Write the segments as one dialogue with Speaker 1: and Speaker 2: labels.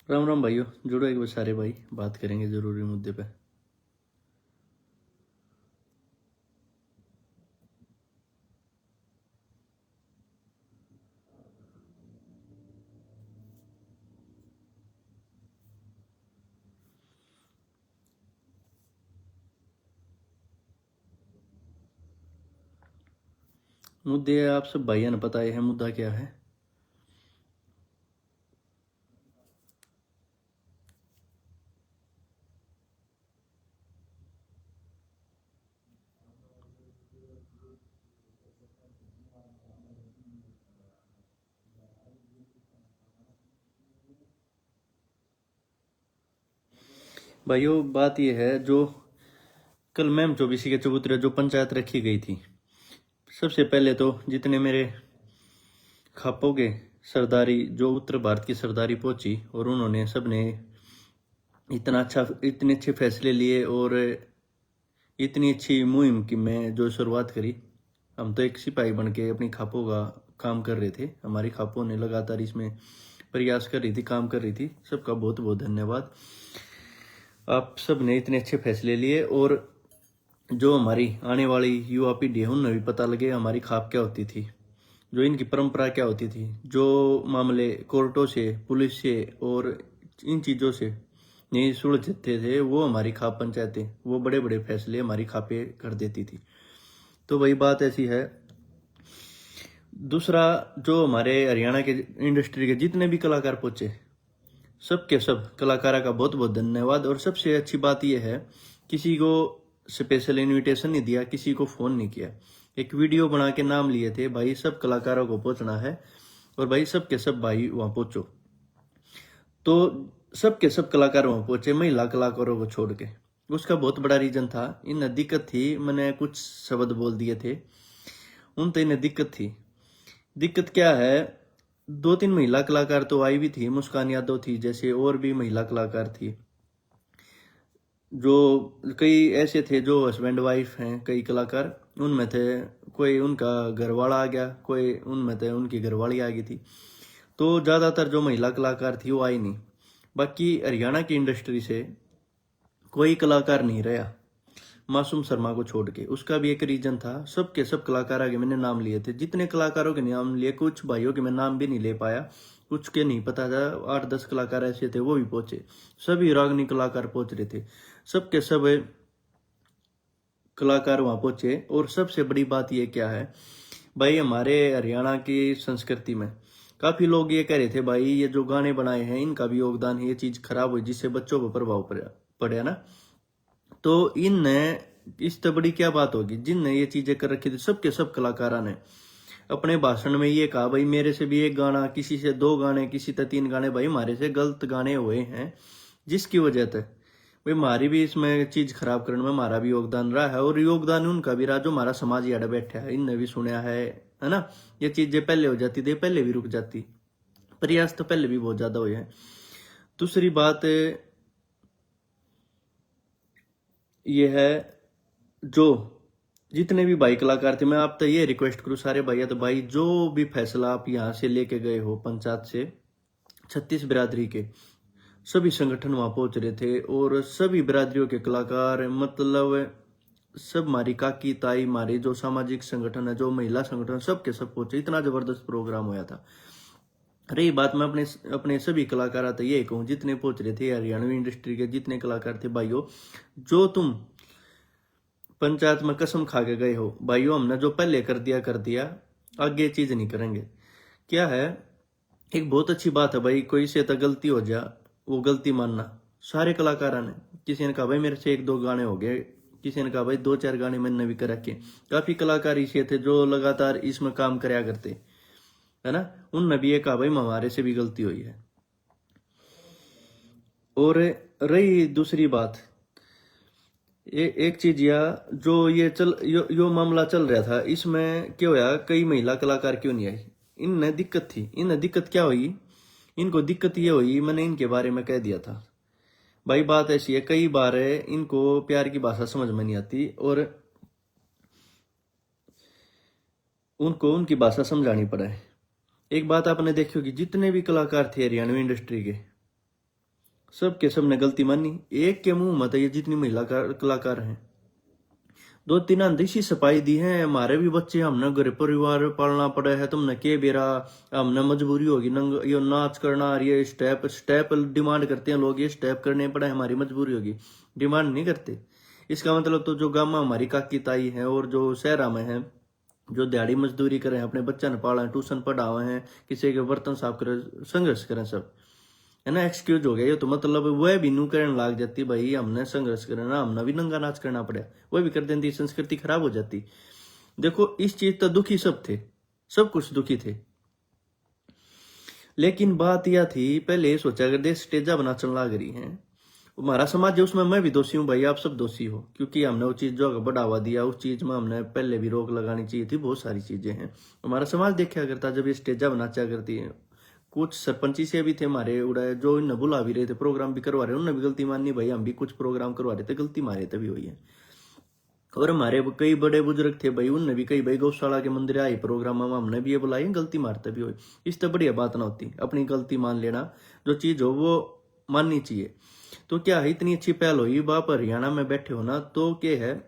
Speaker 1: राम राम भाइयों, जुड़ो एक बार सारे भाई, बात करेंगे जरूरी मुद्दे पे। मुद्दे आप सब भाइयों ने पता है मुद्दा क्या है। भाइयों, बात यह है, जो कल मैम चौबीसी के चबूतरे जो पंचायत रखी गई थी, सबसे पहले तो जितने मेरे खापोगे सरदारी जो उत्तर भारत की सरदारी पहुंची और उन्होंने सबने इतने अच्छे फैसले लिए और इतनी अच्छी मुहिम की मैं जो शुरुआत करी। हम तो एक सिपाही बन के अपनी खापों का काम कर रहे थे, हमारी खापों ने लगातार इसमें प्रयास कर रही थी, काम कर रही थी। सबका बहुत बहुत धन्यवाद। आप सब ने इतने अच्छे फैसले लिए और जो हमारी आने वाली युवा पीढ़ी है उन्हें भी पता लगे हमारी खाप क्या होती थी, जो इनकी परंपरा क्या होती थी, जो मामले कोर्टों से, पुलिस से और इन चीज़ों से नहीं सुलझते थे, वो हमारी खाप पंचायतें वो बड़े बड़े फैसले हमारी खापें कर देती थी। तो वही बात ऐसी है। दूसरा, जो हमारे हरियाणा के इंडस्ट्री के जितने भी कलाकार पहुंचे, सब के सब कलाकारों का बहुत बहुत धन्यवाद। और सबसे अच्छी बात यह है, किसी को स्पेशल इनविटेशन नहीं दिया, किसी को फोन नहीं किया, एक वीडियो बना के नाम लिए थे, भाई सब कलाकारों को पहुंचना है और भाई सब के सब भाई वहां पहुंचो। तो सब के सब कलाकार वहां पहुंचे, महिला कलाकारों को छोड़ के। उसका बहुत बड़ा रीजन था, इन दिक्कत थी, मैंने कुछ शब्द बोल दिए थे उन, तो इन्हें दिक्कत थी। दिक्कत क्या है, दो तीन महिला कलाकार तो आई भी थी, मुस्कान यादव थी जैसे, और भी महिला कलाकार थी। जो कई ऐसे थे जो हस्बैंड वाइफ हैं, कई कलाकार उनमें थे, कोई उनका घरवाला आ गया, कोई उनमें थे उनकी घरवाली आ गई थी। तो ज़्यादातर जो महिला कलाकार थी वो आई नहीं। बाकी हरियाणा की इंडस्ट्री से कोई कलाकार नहीं रहा, मासूम शर्मा को छोड़ के। उसका भी एक रीजन था, सब के सब कलाकार आगे मैंने नाम लिए थे, जितने कलाकारों के नाम लिए, कुछ भाइयों के मैं नाम भी नहीं ले पाया, कुछ के नहीं पता था। 8-10 कलाकार ऐसे थे वो भी पहुंचे, सभी रागनी कलाकार पहुंच रहे थे, सब के सब कलाकार वहां पहुंचे। और सबसे बड़ी बात ये क्या है भाई, हमारे हरियाणा की संस्कृति में काफी लोग ये कह रहे थे, भाई ये जो गाने बनाए हैं इनका भी योगदान है, ये चीज खराब हुई जिससे बच्चों पर प्रभाव पड़ा ना। तो इनने, इस तो बड़ी क्या बात होगी, जिनने ये चीजें कर रखी थी, सबके सब कलाकारों ने अपने भाषण में ये कहा, भाई मेरे से भी एक गाना, किसी से 2 गाने, किसी से 3 गाने, भाई हमारे से गलत गाने हुए हैं, जिसकी वजह से भाई हमारी भी इसमें चीज खराब करने में हमारा भी योगदान रहा है। और योगदान उनका भी रहा जो हमारा समाज याड बैठा है, इनने भी सुना है ना। ये चीजें पहले हो जाती थी, पहले भी रुक जाती, प्रयास तो पहले भी बहुत ज्यादा हुए हैं। दूसरी बात ये है, जो जितने भी भाई कलाकार थे, मैं आप तो ये रिक्वेस्ट करूँ सारे भाई, तो भाई जो भी फैसला आप यहाँ से लेके गए हो पंचायत से, 36 बिरादरी के सभी संगठन वहां पहुंच रहे थे और सभी बिरादरियों के कलाकार, मतलब सब हमारी काकी ताई, हमारे जो सामाजिक संगठन है, जो महिला संगठन, सब के सब पहुंचे। इतना जबरदस्त प्रोग्राम हुआ था। रही बात, मैं अपने अपने सभी कलाकार तो ये कहूँ, जितने पहुंच रहे थे हरियाणवी इंडस्ट्री के जितने कलाकार थे, भाइयों जो तुम पंचायत में कसम खा के गए हो, भाइयों हमने जो पहले कर दिया, आगे चीज नहीं करेंगे। क्या है, एक बहुत अच्छी बात है भाई, कोई से तो गलती हो जा, वो गलती मानना। सारे कलाकारों ने, किसी ने कहा भाई मेरे से 1-2 गाने हो गए, किसी ने कहा भाई 2-4 गाने मैंने भी कर रखे। काफी कलाकार ऐसे थे जो लगातार इसमें काम कराया करते, है ना। उनने भी ये कहा भाई हमारे से भी गलती हुई है। और रही दूसरी बात, एक चीज, या जो ये यो मामला चल रहा था, इसमें क्या होया, कई महिला कलाकार क्यों नहीं आई, इनने दिक्कत थी। इन्हें दिक्कत क्या हुई, इनको दिक्कत ये हुई, मैंने इनके बारे में कह दिया था। भाई बात ऐसी है, कई बार इनको प्यार की भाषा समझ में नहीं आती और उनको उनकी भाषा समझानी पड़ा है। एक बात आपने देखी होगी, जितने भी कलाकार थे हरियाणवी इंडस्ट्री के, सबके सब ने गलती मानी। एक के मुंह मत ये जितनी महिला कलाकार हैं, 2-3 अंधेसी सफाई दी है, हमारे भी बच्चे, हमने घर परिवार पालना पड़ा है, तुमने के बेरा, हमने मजबूरी होगी नंग ये नाच करना, ये स्टेप स्टेप डिमांड करते हैं लोग, ये स्टेप करने पड़े, हमारी मजबूरी होगी, डिमांड नहीं करते। इसका मतलब तो जो गाँव में हमारी काकी ताई है और जो शहरा में है, जो दिहाड़ी मजदूरी करें, अपने बच्चा ने पाला है, ट्यूशन पढ़ावे हैं, किसी के बर्तन साफ करें, संघर्ष करें, सब है ना, एक्सक्यूज हो गया ये तो। मतलब वह भी नू करने लग जाती, भाई हमने संघर्ष करना, हमने भी नंगा नाच करना पड़ा, वह भी कर देती, संस्कृति खराब हो जाती। देखो इस चीज तो दुखी सब थे, सब कुछ दुखी थे, लेकिन बात यह थी, पहले सोचा अगर देश स्टेजा बना चल लग रही है, हमारा समाज है उसमें मैं भी दोषी हूँ भाई, आप सब दोषी हो, क्योंकि हमने वो चीज जो बढ़ावा दिया, उस चीज में हमने पहले भी रोक लगानी चाहिए थी। बहुत सारी चीजें हैं, हमारा समाज देखा करता जब ये स्टेजा बनाचा करती है। कुछ सरपंची से भी थे हमारे उड़ाए, जो इन्हें बुला भी रहे थे, प्रोग्राम भी करवा रहे, उन्होंने भी गलती मानी, भाई हम भी कुछ प्रोग्राम करवा रहे थे, गलती मारे तभी हुई है। और हमारे कई बड़े बुजुर्ग थे भाई, उनने भी कई भाई गौशाला के मंदिर आए प्रोग्राम में, हमने भी ये बुलाई, गलती मारते भी हुई। इस तो बढ़िया बात ना होती, अपनी गलती मान लेना, जो चीज हो वो माननी चाहिए। तो क्या है, इतनी अच्छी पहल हुई, बाप हरियाणा में बैठे हो ना, तो क्या है,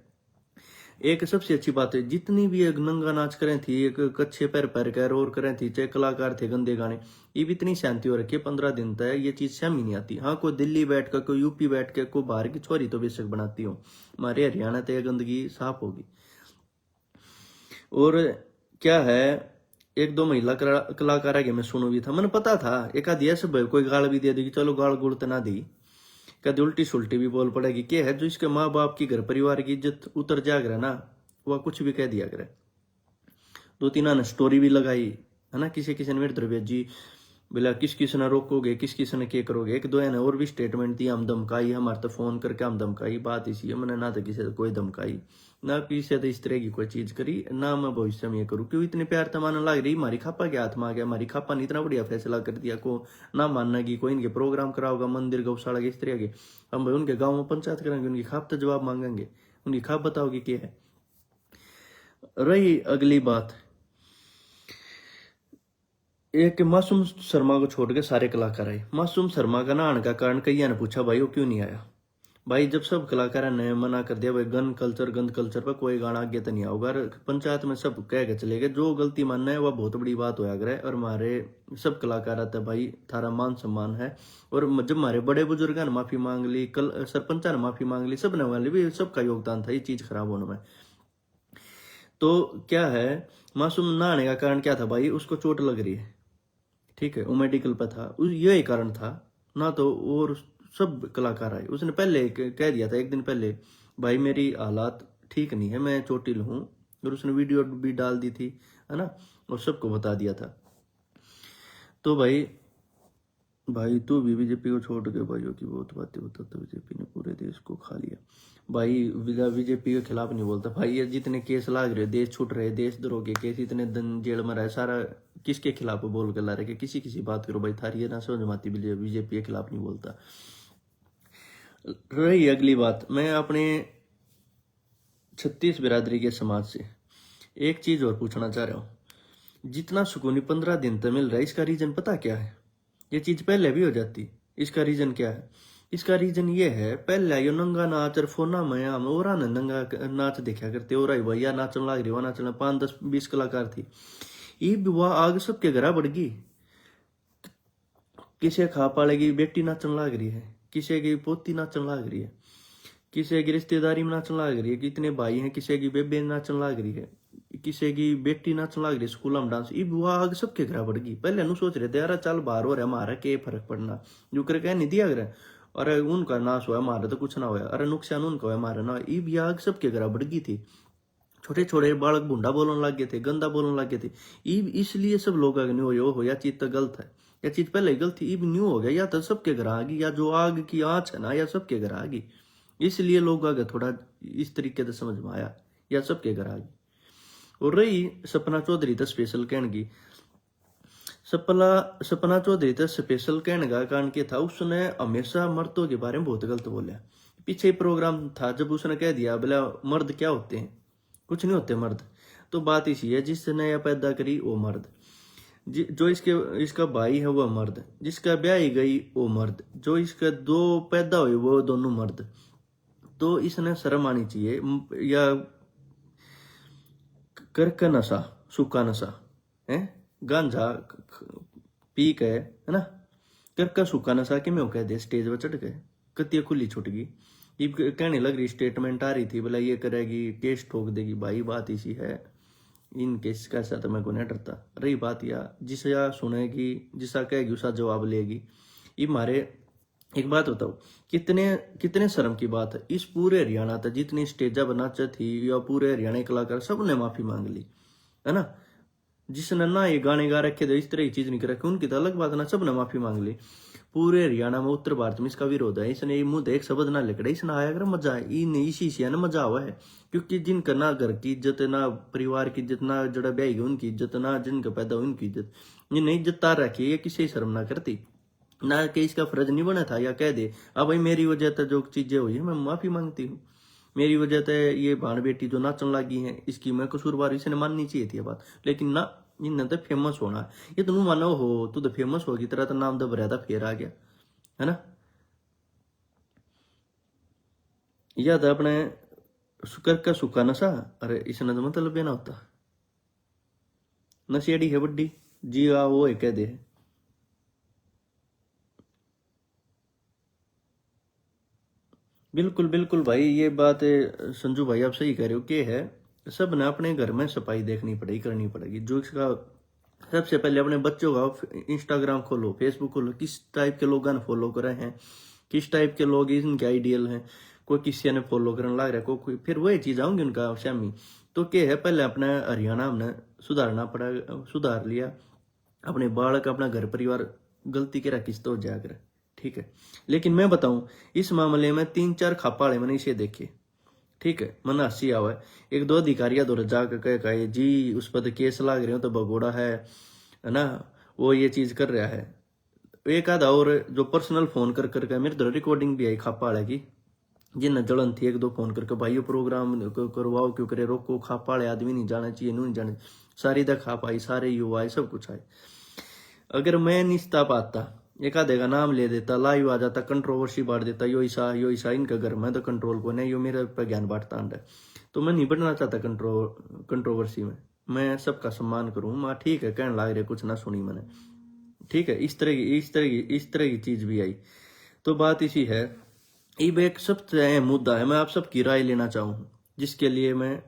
Speaker 1: एक सबसे अच्छी बात है, जितनी भी एक नंगा नाच करें थी, एक कच्चे पैर पैर कर और करें थी, चाहे कलाकार थे गंदे गाने, ये भी इतनी शांति हो रखी है, 15 दिन तक ये चीज सहम ही नहीं आती। हाँ, कोई दिल्ली बैठ कर, कोई यूपी बैठ के, कोई बाहर की छोरी तो बेशक बनाती हो, हमारे हरियाणा तक गंदगी साफ होगी। और क्या है, एक दो महिला कलाकार के मैं सुनू भी था, मैंने पता था एक आधी ऐसे कोई गाल भी दे देगी, चलो गाल गुल तो ना दी, कभी उल्टी सुल्टी भी बोल पड़ेगी, क्या है जो इसके माँ बाप की, घर परिवार की इज्जत उतर जाग रहा ना, वह कुछ भी कह दिया करे। 2-3 ने स्टोरी भी लगाई है ना, किसी किसी ने मेरे तरफ भेजी, बोला किस किस ने रोकोगे, किस किस ने क्या करोगे। एक दो ने और भी स्टेटमेंट दी, हम धमकाई, हमारे तो फोन करके हम धमकाई, बात इसी है, मैंने ना तो किसी से कोई धमकाई, ना किसी से तो इस तरह की कोई चीज करी, ना मैं भविष्य में ये करूँ, क्यों इतने प्यार तो मानने लग रही, हमारी खापा के हाथ में आ गया, हमारी खापा ने इतना बढ़िया फैसला कर दिया को ना मानना की, कोई इनके प्रोग्राम कराओगा मंदिर गौशाला के इस तरह के, हम भाई उनके गाँव में पंचायत करेंगे, उनकी खाप तो जवाब मांगेंगे, उनकी खाप बताओगी क्या है। रही अगली बात, एक मासूम शर्मा को छोड़ के सारे कलाकार आए। मासूम शर्मा का ना आने का कारण कई ने पूछा, भाई वो क्यों नहीं आया। भाई जब सब कलाकार ने मना कर दिया, भाई गन कल्चर गंद कल्चर पर कोई गाना आगे तो नहीं आओगा, पंचायत में सब कह के चले गए, जो गलती मानना है वह बहुत बड़ी बात होया करे। और हमारे सब कलाकार आते भाई, थारा मान सम्मान है। और जब हमारे बड़े बुजुर्ग ने माफी मांग ली, कल सरपंच ने माफी मांग ली, सब ने वाले भी सबका योगदान था ये चीज खराब होने में। तो क्या है, मासूम ना आने का कारण क्या था भाई, उसको चोट लग रही है, ठीक है, वो मेडिकल पर था, यही कारण था ना। तो और सब कलाकार आए, उसने पहले कह दिया था एक दिन पहले, भाई मेरी हालात ठीक नहीं है, मैं चोटिल हूँ, और उसने वीडियो भी डाल दी थी, है ना, और सबको बता दिया था। तो भाई तू भी बीजेपी को छोड़ के भाइयों की बहुत बातें बताता, बीजेपी ने पूरे देश को खा लिया। भाई बीजेपी के खिलाफ नहीं बोलता भाई, ये जितने केस लाग रहे, देश छूट रहे, देशद्रोह के केस, इतने दिन जेल में रहे, सारा किसके खिलाफ बोल के ला रहे, किसी किसी बात करो भाई, थारी ना समझ में आती, बीजेपी के खिलाफ नहीं बोलता। रही अगली बात, मैं अपने 36 बिरादरी के समाज से एक चीज और पूछना चाह रहा हूँ, जितना सुकूनी 15 दिन तक मिल रहा है, इसका रीजन पता क्या है। ये चीज पहले भी हो जाती, इसका रीजन क्या है, इसका रीजन ये है, पहले यो नंगा नाच और फोना में हम और नंगा नाच देखा करते, और भैया नाचन लाग रही, वह नाचना, 5-10-20 कलाकार थी, ये वह आग सबके घरा बढ़ गई, किसी खा पालेगी बेटी नाचन लाग रही है, किसी की पोती नाचन लाग रही है, किसी की रिश्तेदारी में नाचन लाग रही है, कितने भाई हैं, किसी की बेबे नाचन लाग रही है, किसी की बेटी नाचन लाग रही है स्कूल में डांस, ये बुआ आग सबके घर बढ़ गई। पहले नु सोच रहे थे यार चल बाहर हो रहा है, हमारा क्या फर्क पड़ना, जो कर कह नहीं दिया करे, अरे उनका नाश हुआ, हमारा तो कुछ ना हुआ, अरे नुकसान उनका हुआ, हमारा ना। ये भी आग सबके घर बढ़ गई थी, छोटे छोटे बालक भूडा बोलने लग गए थे, गंदा बोलने लग गए थे, इसलिए सब लोग आगे नहीं हो या चीज तो गलत है, या चीज पहले गलत थी, इब न्यू हो गया, या तो सबके घर आ गई, या जो आग की आंच है ना, या सबके घर आ गई, इसलिए लोग आगे थोड़ा इस तरीके से समझ में आया, या सबके घर आ गई। और रही सपना चौधरी तो स्पेशल कहने की, सपना चौधरी तो स्पेशल कहने का कारण क्या था, उसने हमेशा मर्दों के बारे में बहुत गलत बोला। पीछे ही प्रोग्राम था जब उसने कह दिया बोला मर्द क्या होते हैं, कुछ नहीं होते मर्द, तो बात इसी है, जिसने यह पैदा करी वो मर्द। जो इसका भाई है वो मर्द, जिसका ब्याह ही गई वो मर्द, जो इसका दो पैदा हुए वो दोनों मर्द। तो इसने शर्म आनी चाहिए। या कर का नशा, सूखा नशा है, गांजा पी के है ना, कर का सूखा नशा के मैं कह दे स्टेज पर चढ़ गए, कतिया खुली छुट गई। ये कहने लग रही, स्टेटमेंट आ रही थी बोला ये करेगी, केस ठोक देगी। भाई बात इसी है, इन केस का साथ मैं को नहीं डरता। रही बात या जिसा सुनेगी, जिसा कहेगी उसा जवाब लेगी। ये मारे एक बात बताओ, कितने कितने शर्म की बात है। इस पूरे हरियाणा तक जितनी स्टेजा बनाचा थी या पूरे हरियाणा कलाकार सबने माफी मांग ली है ना। जिसने ना ये गाने गा रखे थे, इस तरह की चीज नहीं कर रखी, उनकी तो अलग बात ना, सबने माफी मांग ली। पूरे हरियाणा में, उत्तर भारत में इसका विरोध है। इसने ये मुंह एक शब्द ना लिखड़ा, इसने आया कर मजा है, इन इसी से ना मजा हुआ है। क्योंकि जिनका ना घर की इज्जत, ना परिवार की इज्जत, ना जड़ा ब्याह उनकी इज्जत, ना जिनका पैदा उनकी इज्जत, ये नहीं इज्जत तार रखी है, किसी शर्म ना करती ना। कि इसका फर्ज नहीं बना था या कह दे अब भाई मेरी वजह से जो चीजें हुई है मैं माफी मांगती हूँ, मेरी वजह से ये भाण बेटी जो नाचन लगी है इसकी मैं कसूरवार, इसने माननी चाहिए थी ये बात। लेकिन ना, इन तो फेमस होना है, ये तुम मानो हो तू तो फेमस होगी, तेरा तो नाम दब रहा था फिर आ गया है ना। याद है अपने शुक्र का सुखा नशा, अरे इसने तो मतलब ये ना होता, नशेड़ी है बड्डी जी, आ वो है कह दे। बिल्कुल बिल्कुल भाई, ये बात संजू भाई आप सही कह रहे हो कि है, सब ने अपने घर में सफाई देखनी पड़ेगी, करनी पड़ेगी। जो इसका सबसे पहले अपने बच्चों का इंस्टाग्राम खोलो, फेसबुक खोलो, किस टाइप के लोग फॉलो कर रहे हैं, किस टाइप के लोग इनके आइडियल हैं। कोई किसी ने फॉलो करने लग रहा है, कोई फिर वही चीज आऊंगी उनका शामी। तो क्या है, पहले अपना हरियाणा हमने सुधारना पड़ा, सुधार लिया, अपने बालक अपना घर परिवार गलती करा किस तो जाकर, ठीक है। लेकिन मैं बताऊं, इस मामले में 3-4 खापाड़े मैंने इसे देखे, ठीक है, मन हंसी आवा है। एक दो अधिकारिया दौर जाकर कहे जी उस पर केस लाग रहे हो तो भगोड़ा है ना, वो ये चीज कर रहा है। एक आधा और जो पर्सनल फोन कर करके, मेरे तो रिकॉर्डिंग भी आई खापाड़े की, जिन जलन थी, एक दो फोन करके भाई ये प्रोग्राम करवाओ, क्यों करे, रोको, खापाड़े आदमी नहीं जाना चाहिए, नहीं जाने। सारी दा खाप आई, सारे युवा आए, सब कुछ आए। अगर मैं निस्ता पाता, एक आधे का नाम ले देता, लाइव आ जाता, कंट्रोवर्सी बांट देता, यो ईसा इनका घर में तो कंट्रोल को नहीं, यो मेरे पे ज्ञान बांटता है। तो मैं नहीं बढ़ना चाहता कंट्रोवर्सी में, मैं सबका सम्मान करूँ। माँ ठीक है, कहने लाग रहे कुछ ना सुनी मैंने, ठीक है। इस तरह की चीज भी आई। तो बात इसी है, ये एक सबसे अहम मुद्दा है, मैं आप सबकी राय लेना चाहूँ, जिसके लिए मैं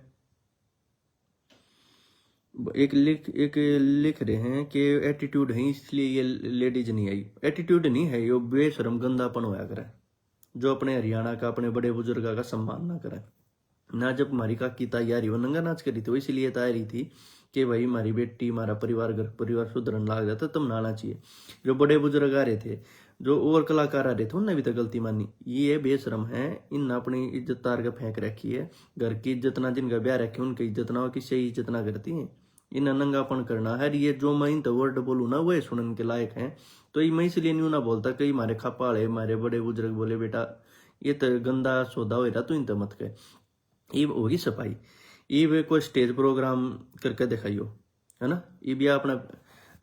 Speaker 1: एक लिख रहे हैं कि एटीट्यूड है इसलिए ये लेडीज नहीं आई। एटीट्यूड नहीं है, ये बेशरम गंदापन होया करे, जो अपने हरियाणा का, अपने बड़े बुजुर्ग का सम्मान ना करे ना। जब हमारी काकी तैयारी वो नंगा नाच करी थी, वो इसलिए तैयारी थी कि भाई हमारी बेटी, हमारा परिवार, घर परिवार सुधरन लाग जाता तब नाना चाहिए। जो बड़े बुजुर्ग आ रहे थे, जो और कलाकार आ रहे थे, उनने भी तो गलती मानी। ये बेशरम है, इन अपनी इज्जत तार के फेंक रखी है। घर की इज्जत ना, जिनका ब्याह रखी उनकी इज्जत ना हो, किसी इज्जत ना करती है। इन नंगापन करना है। ये जो मैं इन वर्ड बोलू ना वही सुनने के लायक है। तो ये मैं इसलिए नहीं ना बोलता, कई हमारे खपाड़े, हमारे बड़े बुजुर्ग बोले बेटा ये तो गंदा सौदा हो रहा, तो इन तो मत कह। ये होगी सफाई, ये वे कोई स्टेज प्रोग्राम करके दिखाइयो है ना। ये भी अपना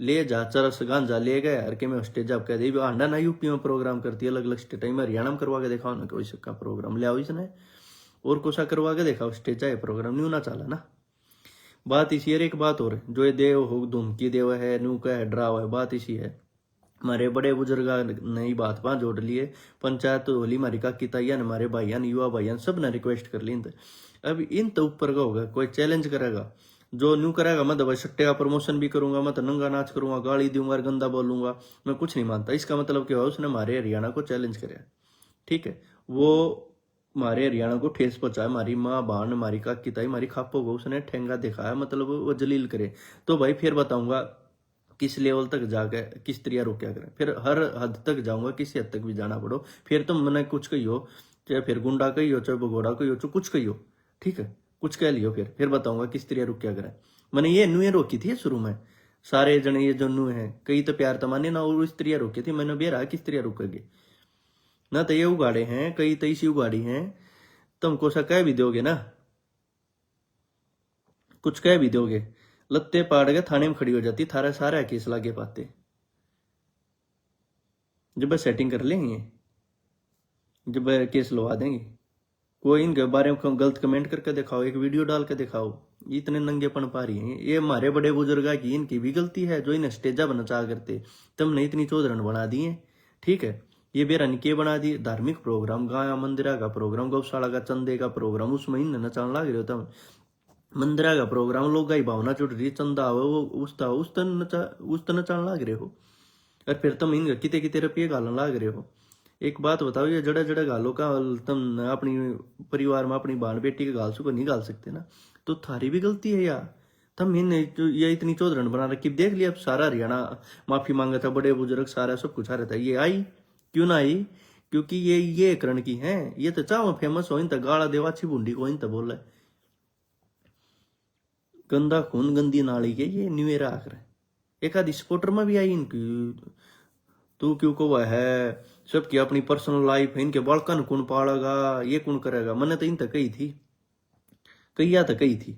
Speaker 1: ले जा चरस गांजा ले गए हर के में स्टेज आप कह दे आंडा ना, यूपी में प्रोग्राम करती है अलग अलग स्टेट में, हरियाणा में करवा के दिखाओ ना, कोई का प्रोग्राम ले आओ इसने, और कोसा करवा के दिखाओ स्टेज है प्रोग्राम, न्यू ना चला ना। बात इसी है। एक बात और, जो ये देव हो धुमकी देव है, नू का है डराव है, बात इसी है। हमारे बड़े बुजुर्ग नई बात पा जोड़ लिए, पंचायत तो होली, हमारी काकी ताइया ने, हमारे भाइयान, युवा भाइयान सब ने रिक्वेस्ट कर ली। अब इन तो ऊपर का होगा, कोई चैलेंज करेगा, जो न्यू करेगा मैं तो भाई सट्टे का प्रमोशन भी करूंगा, मैं तो नंगा नाच करूंगा, गाली दूंगा, गंदा बोलूंगा, मैं कुछ नहीं मानता। इसका मतलब क्या हुआ, उसने हमारे हरियाणा को चैलेंज कराया, ठीक है। वो हमारे हरियाणा को ठेस पहुंचाया, हमारी माँ बहन, हमारी काकी ताई, हमारी खापो को उसने ठेंगा दिखाया, मतलब वो जलील करे। तो भाई फिर बताऊंगा किस लेवल तक जाके किस तरह रोक्या करें, फिर हर हद तक जाऊंगा, किसी हद तक भी जाना पड़ो। फिर तुम मैंने कुछ कही हो, चाहे फिर गुंडा कही हो, चाहे भगोड़ा कही हो, चाहे कुछ कही हो, ठीक है, कुछ कह लियो, फिर बताऊंगा किस तरह रुक्या करें। मैंने ये नुए रोकी थी शुरू में, सारे जने ये जो नु है, कई तो प्यार तमाने ना, और इस तरह रोकी थी मैंने, बेरा किस तरह रुकेगी ना। तो ये उगाड़े हैं, कई तो इसी उगाड़ी हैं, तुमको सा कह भी दोगे ना, कुछ कह भी दोगे। लत्ते पाड़ के थाने में खड़ी हो जाती, थारा सारा केस लागे पाते। जब सेटिंग कर लेंगे, जब केस लगा देंगे। कोई इनके बारे में गलत कमेंट करके दिखाओ, एक वीडियो डाल के दिखाओ, इतने नंगेपन पा रही हैं। ये हमारे बड़े बुजुर्गा की, इनकी भी गलती है जो इन्हें स्टेजा बना चाह करते, तुमने इतनी चौधरन बना दी है। ठीक है, ये बेरन के बना दी, धार्मिक प्रोग्राम, गाया मंदिरा का प्रोग्राम, गौशाला का चंदे का प्रोग्राम, उसमें इन नचान लग रहे हो तुम। मंदिरा का प्रोग्राम, लोग गाई भावना जुड़ रही, चंदा हो वो उस तन नचान लग रहे हो, और फिर तुम इन किते किते रुपये गालन लग रहे हो। एक बात बताओ, ये जड़ा जड़ा गालो का तुम अपनी परिवार में अपनी बाल बेटी के गाल को नहीं गाल सकते ना, तो थारी भी गलती है यार। तुम ये इतनी चौधरन बना रखी, देख लिया अब सारा हरियाणा माफी मांगा था, बड़े बुजुर्ग सारा सब कुछ आ रहा था, ये आई क्यों ना आई? क्योंकि ये करण की है, ये तो चाहो फेमस हो, इन तक गाड़ा देवाची बूंदी को इन तक बोला गंदा खून गंदी नाली के ये न्यूएरा आकर एक आधी सपोर्टर में भी आई इनकी, तू क्यों को वह है, सबकी अपनी पर्सनल लाइफ है, इनके बालकन कौन पालेगा, ये कौन करेगा। मैंने तो इन तक कही थी, कही तो कही थी,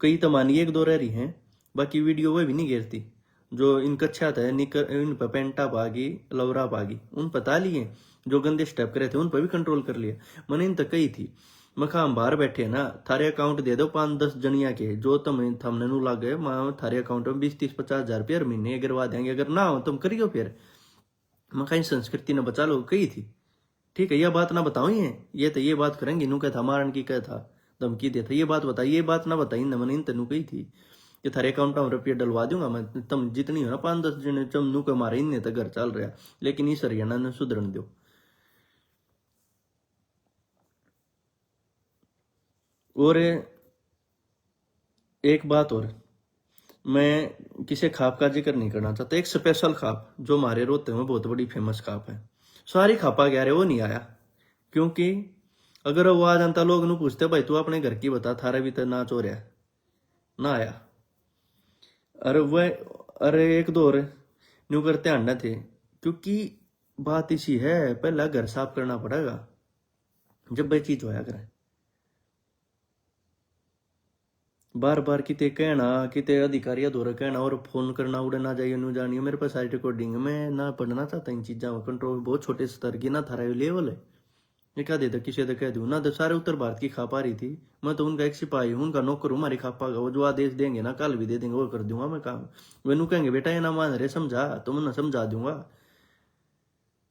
Speaker 1: कई तो मानिए एक दो रह रही हैं, बाकी वीडियो वह भी नहीं गिरती। जो इन कच्छा था इन पर पेंटा पागी लवरा पागी उन पता लिए, जो गंदे स्टेप करे थे उन पर भी कंट्रोल कर लिया। मैंने इन तक कही थी, मखा हम बाहर बैठे ना, थारे अकाउंट दे दो 5-10 जनिया के, जो थमने नू लग गए, थारे अकाउंट में 20-30-50 हज़ार रुपये हर महीने गिरवा देंगे, अगर ना हो तुम करियो फिर। मखा इन संस्कृति ने बचा लो, कही थी। ठीक है, यह बात ना बताओ, ये तो ये बात करेंगे, नू क्या था मारन की, क्या था धमकी देता, ये बात बताई, ये बात ना बताई न, मैंने इन तेनू कही थी कि थारे अकाउंट में रुपये डलवा दूंगा मैं, तुम जितनी हो ना 5-10 जने चमनू के मारे इन तो घर चल रहा, लेकिन इस हरियाणा ने सुधरन दो। और एक बात और, मैं किसी खाप का जिक्र नहीं करना चाहता, एक स्पेशल खाप जो हमारे रोहतक में बहुत बड़ी फेमस खाप है, सारी खापा कह रहे वो नहीं आया, क्योंकि अगर वो आ जाता लोग नू पूछते भाई तू अपने घर की बता, थारा भी तो नाच हो रहा ना आया। अरे एक दो और न्यू करते आना थे, क्योंकि बात इसी है, पहला घर साफ करना पड़ेगा जब वह चीज होया करे। बार बार किते कहना, किते अधिकारी द्वारा कहना और फोन करना, उड़े ना जाइए न्यू जानिए, मेरे पास सारी रिकॉर्डिंग, मैं ना पढ़ना चाहता इन चीजा में, कंट्रोल बहुत छोटे स्तर की ना थारा लेवल है। ये क्या देता किसी तो कह दूं ना, तो सारे उत्तर भारत की खापा रही थी, मैं तो उनका एक सिपाही हूं, उनका नौकर हूं, हमारी खापा का वो जो आदेश देंगे ना कल भी दे देंगे, वो कर दूंगा मैं काम। वेनू कहेंगे बेटा ये ना मान रहे समझा, तो मैं समझा दूंगा।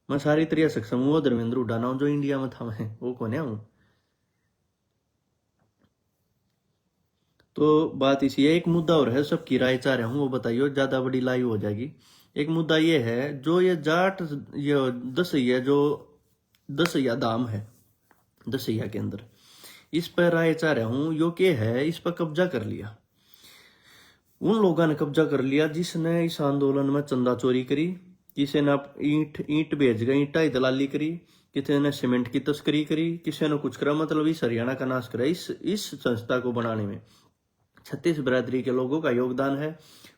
Speaker 1: मैं सारी तरह सक्षम हूँ, धर्मेंद्र उडाना हूं जो इंडिया में था, मैं वो कौन है हूँ। तो बात इसी है, एक मुद्दा और है, सबकी राय चाह रहा हूँ वो बताइए, ज्यादा बड़ी लाइव हो जाएगी। एक मुद्दा ये है, जो ये जाट ये दसैया, जो दसैया धाम है दसैया के अंदर, इस पर राय चाह रहा हूं, यो के है इस पर कब्जा कर लिया, उन लोगों ने कब्जा कर लिया जिसने इस आंदोलन में चंदा चोरी करी, किसी ने ईंट भेज गई, ईंटा दलाली करी, किसी ने सीमेंट की तस्करी करी, किसी ने कुछ करा, मतलब इस हरियाणा का नाश करा। इस संस्था को बनाने में 36 बिरादरी के लोगों का योगदान है,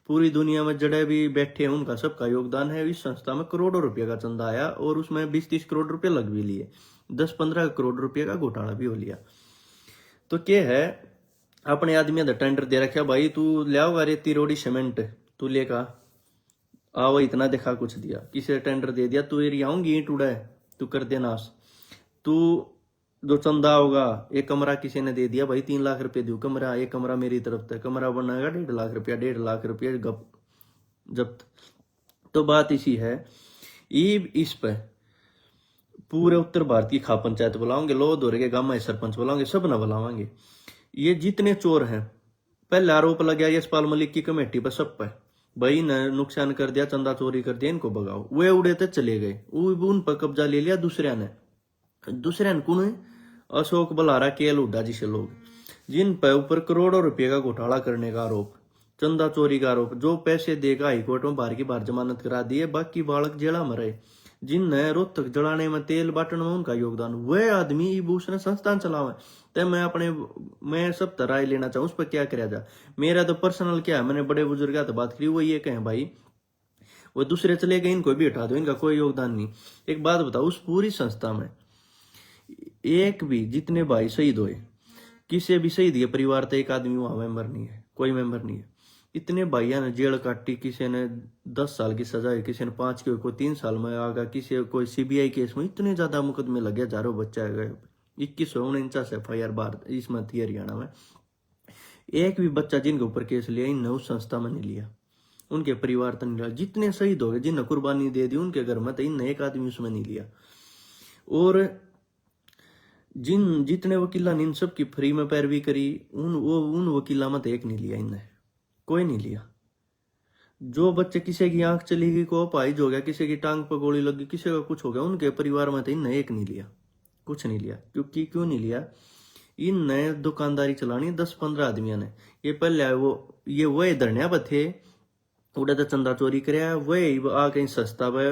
Speaker 1: पूरी दुनिया में जड़े भी बैठे हैं उनका सबका योगदान है। इस संस्था में करोड़ों रुपए का चंदा आया और उसमें 20-30 करोड़ रुपए लग भी लिए, 10-15 करोड़ रुपए का घोटाला भी हो लिया। तो क्या है, अपने आदमी ने टेंडर दे रखा, भाई तू ले आओगा रेती रोड़ी सीमेंट, तू लेका आओ, इतना दिखा कुछ दिया, किसी ने टेंडर दे दिया, तू एरिया आऊंगी ईंट उड़ा है, तू कर दे नाश, तू जो चंदा होगा, एक कमरा किसी ने दे दिया, भाई 3 लाख रुपए दू कमरा, एक कमरा मेरी तरफ से, कमरा बनाएगा 1.5 लाख रुपया, 1.5 लाख रुपया जब्त। तो बात इसी है, इस पे पूरे उत्तर भारत की खा पंचायत बुलाओगे, लो दौरे के गांव में सरपंच बुलाओगे, सब ना बुलावांगे। ये जितने चोर हैं, पहले आरोप लग गया यशपाल मलिक की कमेटी पर, सब पे भाई ने नुकसान कर दिया, चंदा चोरी कर दिया, इनको भगाओ, वे उड़े थे चले गए, उन पर कब्जा ले लिया दूसरे ने कौन है, अशोक बलारा, केएल हुड्डा जिसे लोग, जिन पर ऊपर करोड़ों रुपए का घोटाला करने का आरोप, चंदा चोरी का आरोप, जो पैसे देगा हाईकोर्ट में बाहर की बाहर जमानत करा दी है, बाकी बालक जेला में रहे, जिनने रोहतक जलाने में तेल बांटने में उनका योगदान, वह आदमी उसने संस्थान चलावा। तो मैं सब राय लेना चाहूँ उस पर क्या किया जाए। मेरा तो पर्सनल क्या है, मैंने बड़े बुजुर्ग तो बात करी, वो ये कहें भाई वो दूसरे चले गए, इनको भी हटा दो, इनका कोई योगदान नहीं। एक बात बताओ, उस पूरी संस्था में एक भी जितने भाई शहीद हुए, किसी भी शहीद के परिवार तो एक आदमी वहां मेंबर नहीं है, कोई मेंबर नहीं है। इतने भाइयों ने जेल काटी, किसी ने 10 साल की सजा है, किसी ने 5 की, कोई 3 साल में आ गया, किसी कोई सीबीआई केस में इतने ज्यादा मुकदमे लगे, हजारों बच्चे आ गए। 2149 FIR बार इसमें थी हरियाणा में। एक भी बच्चा जिनके ऊपर केस लिया इन उस संस्था में नहीं लिया, उनके परिवार तक नहीं लिया। जितने शहीद हो गए, जिन्हें कुर्बानी दे दी उनके घर में, तो इन एक आदमी उसमें नहीं लिया। और जितने वकीला ने इन सब की फ्री में पैरवी करी, उन वकीला में तो एक नहीं लिया, इनने कोई नहीं लिया। जो बच्चे किसी की आंख चली गई, को अपाहिज हो गया, किसी की टांग पर गोली लगी, किसी का कुछ हो गया, उनके परिवार में तो इनने एक नहीं लिया, कुछ नहीं लिया। क्योंकि क्यों नहीं लिया? इन नए दुकानदारी चलानी 10-15 आदमियों ने। ये पहले ये वही धरने पर थे, उड़ा तो चंदा चोरी कराया, वही आ कहीं सस्ता पे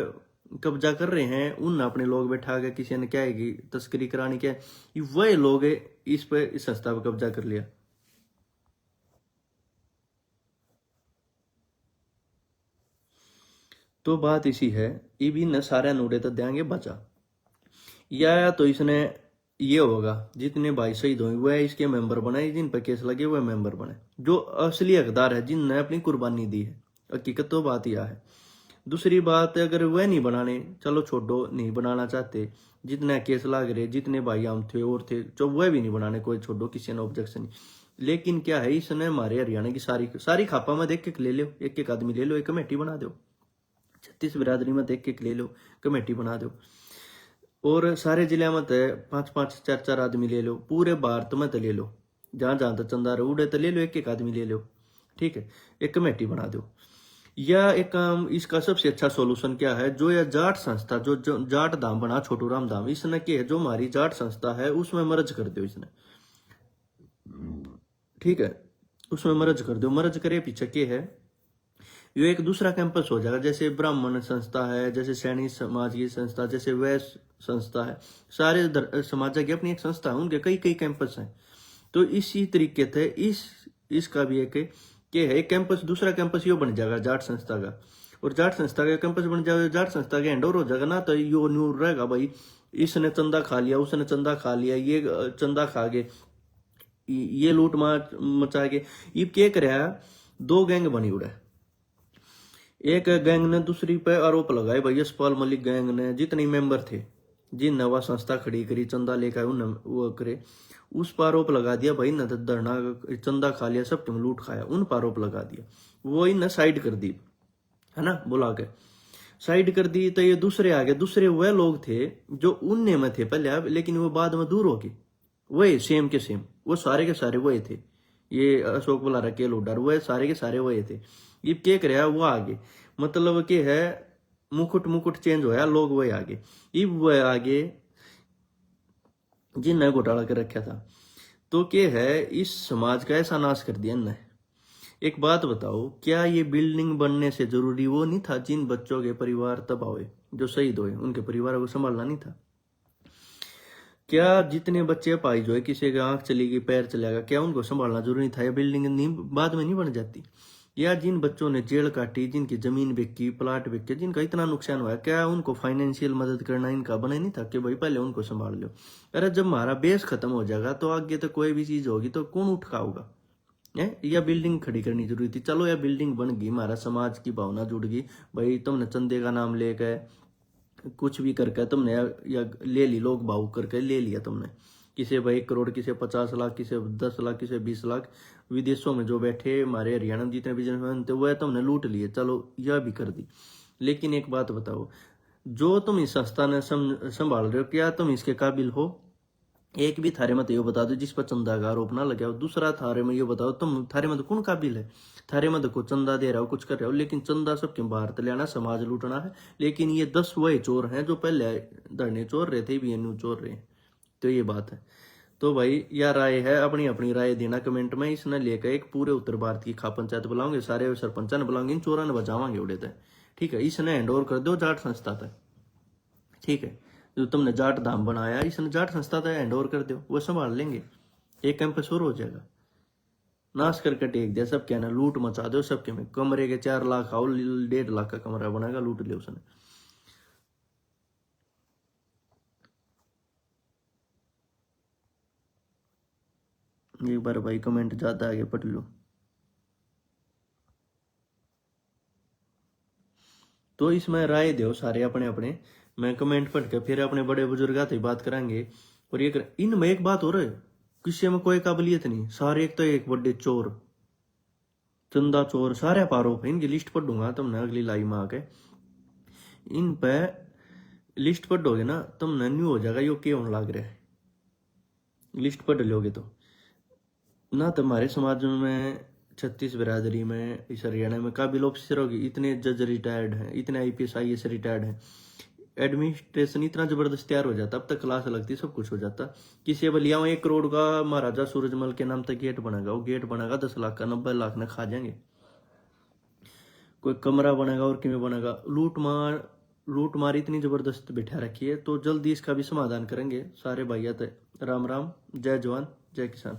Speaker 1: कब्जा कर रहे हैं। उन अपने लोग बैठा के, किसी ने क्या है कि तस्करी करानी, क्या है, वही लोग इस पे इस सस्ता पे कब्जा कर लिया। तो बात इसी है, ये भी न सारे नूडे तो देंगे बचा, या तो इसने ये होगा जितने भाई शहीद हुए वह इसके मेंबर बने, जिन पर केस लगे वह मेंबर बने, जो असली हकदार है, जिनने अपनी कुर्बानी दी है। हकीकत तो बात यह है। दूसरी बात, अगर वह नहीं बनाने, चलो छोड़ो, नहीं बनाना चाहते, जितने केस लाग रहे, जितने भाई हम थे और थे, जो वह भी नहीं बनाने, कोई छोड़ो, किसी ने ऑब्जेक्शन नहीं। लेकिन क्या है, इसने हमारे हरियाणा की सारी सारी खापा में देख के ले लो, एक एक आदमी ले लो, एक कमेटी बना दो, 36 बिरादरी में देख के ले लो, कमेटी बना दो। और सारे जिले में तो 5-5, 4-4 आदमी ले लो, पूरे भारत में तो ले लो, जहां जहां तक चंदा उड़े तो ले लो, एक एक आदमी ले लो, ठीक है, एक कमेटी बना दो। या एक काम, इसका सबसे अच्छा सॉल्यूशन क्या है, जो यह जाट संस्था, जो जाट धाम बना, छोटू राम धाम, इसने क्या है, जो हमारी जाट संस्था है उसमें मर्ज कर दो इसने, ठीक है, उसमें मर्ज कर दो। मर्ज करे पीछे क्या है, ये एक दूसरा कैंपस हो जाएगा। जैसे ब्राह्मण संस्था है, जैसे सैनी समाज की संस्था, जैसे वैश्य संस्था है, सारे समाज की अपनी एक संस्था है, उनके कई कई कैंपस हैं। तो इसी तरीके से इसका भी एक क्या है, एक कैंपस, दूसरा कैंपस यो बन जाएगा जाट संस्था का, और जाट संस्था का कैंपस बन जाएगा, जाट संस्था के हैंडओवर हो जाएगा ना, तो यो न्यू रहेगा भाई, इसने चंदा खा लिया, उसने चंदा खा लिया, ये चंदा खा गए, ये लूट मार मचा के। ये क्या कर रहा है, दो गैंग बनी उड़ा, एक गैंग ने दूसरी पे आरोप लगाए, भाई यशपाल मलिक गैंग ने जितने मेंबर थे, जिन नवा संस्था खड़ी करी, चंदा लेकर वो करे, उस पर आरोप लगा दिया, भाई न धरना चंदा खा लिया, सब तुम लूट खाया, उन पर आरोप लगा दिया। वो इन साइड कर दी, है ना, बुला के साइड कर दी। तो ये दूसरे आ गए, दूसरे वह लोग थे जो उनने में थे पहले, लेकिन वो बाद में दूर हो गए, वही सेम के सेम, वो सारे के सारे वही थे, ये अशोक बुला रखे लोडर, वह सारे के सारे वही थे। ये क्या कर वो आगे, मतलब के है, मुकुट मुकुट चेंज होया, लोग वही आगे, ये वह आगे जिनने घोटाला कर रखा था। तो क्या है, इस समाज का ऐसा नाश कर दिया इनने। एक बात बताओ, क्या ये बिल्डिंग बनने से जरूरी वो नहीं था जिन बच्चों के परिवार तबाह हुए, जो शहीद हुए, उनके परिवार को संभालना नहीं था? क्या जितने बच्चे पाई जो है, किसी का आंख चली गई, पैर चला गया, क्या उनको संभालना जरूरी था? या बिल्डिंग नहीं बाद में नहीं बन जाती? या जिन बच्चों ने जेल काटी, जिनकी जमीन बिकी, प्लाट बिके, जिनका इतना नुकसान हुआ, क्या उनको फाइनेंशियल मदद करना इनका बना नहीं था कि भाई पहले उनको संभाल लो? अरे जब हमारा बेस खत्म हो जाएगा तो आगे तो कोई भी चीज होगी तो कौन उठाऊगा? है, या बिल्डिंग खड़ी करनी जरूरी थी? चलो या बिल्डिंग बन गई, हमारा समाज की भावना जुड़ गई, भाई तुमने चंदे का नाम लेकर कुछ भी करके तुमने या ले ली, लोग भाव करके ले लिया तुमने, किसे भाई 1 करोड़, किसे 50 लाख, किसे 10 लाख, किसे 20 लाख, विदेशों में जो बैठे हमारे हरियाणा में जितने बिजनेसमैन थे वह तुमने लूट लिए, चलो यह भी कर दी। लेकिन एक बात बताओ, जो तुम इस संस्था ने संभाल रहे हो, क्या तुम इसके काबिल हो? एक भी थारे में तो ये बता दो जिस पर चंदा का आरोप ना लगे, दूसरा थारे में ये बताओ, तुम थारे में तो कौन काबिल है? थारे में तो चंदा दे रहा हो, कुछ कर रहे हो, लेकिन चंदा सबके बाहर तो लेना, समाज लूटना है। लेकिन ये 10 वही चोर हैं जो पहले धरने चोर रहे थे, भी न्यू चोर रहे हैं। तो ये बात है। तो भाई यह राय है, अपनी अपनी राय देना कमेंट में। इसने लेकर एक पूरे उत्तर भारत की खा पंचायत बुलाओगे, सारे सरपंचा ने बुलाओगे, इन चोरा ने बचावांगे उड़े थे, ठीक है। इसने हैंड ओवर कर दो जाट संस्था तक, ठीक है। जो तुमने जाट धाम बनाया, इसने जाट संस्था तक हैंड ओवर कर दो, वो संभाल लेंगे, एक कैंपस और हो जाएगा। नाश करके टेक दिया, सब कहना लूट मचा दो सबके में, कमरे के 4 लाख आओ, 1.5 लाख का कमरा बनाएगा, लूट लिया उसने। एक बार भाई कमेंट ज्यादा आगे पढ़ लो। तो इसमें राय दो सारे अपने अपने, मैं कमेंट पढ़ के फिर अपने बड़े बुजुर्ग आते बात करांगे। और ये इनमें एक बात हो रही है, किसी में कोई काबिलियत नहीं, सारे एक तो एक बड़े चोर, चंदा चोर, सारे आरोप है। इनकी लिस्ट पढ़ दूंगा तुमने अगली लाइव में आके, इन पे लिस्ट पढ़ोगे ना तुमने न्यू हो जाएगा यो क्या होने लग रहा है। लिस्ट पढ़ लोगे तो ना तुम्हारे समाज में 36 बिरादरी में इस हरियाणा में काबिल ऑफिसर होगी, इतने जज रिटायर्ड हैं, इतने IPS IAS रिटायर्ड हैं, एडमिनिस्ट्रेशन इतना जबरदस्त तैयार हो जाता, अब तक क्लास लगती, सब कुछ हो जाता। किसी बलिया 1 करोड़ का महाराजा सूरजमल के नाम तक गेट बनेगा, वो गेट बनेगा 10 लाख का, 90 लाख ना खा जाएंगे। कोई कमरा बनेगा और किमें बनेगा, लूट मार इतनी जबरदस्त बिठा रखी है। तो जल्दी इसका भी समाधान करेंगे सारे भाइया। राम राम, जय जवान जय किसान।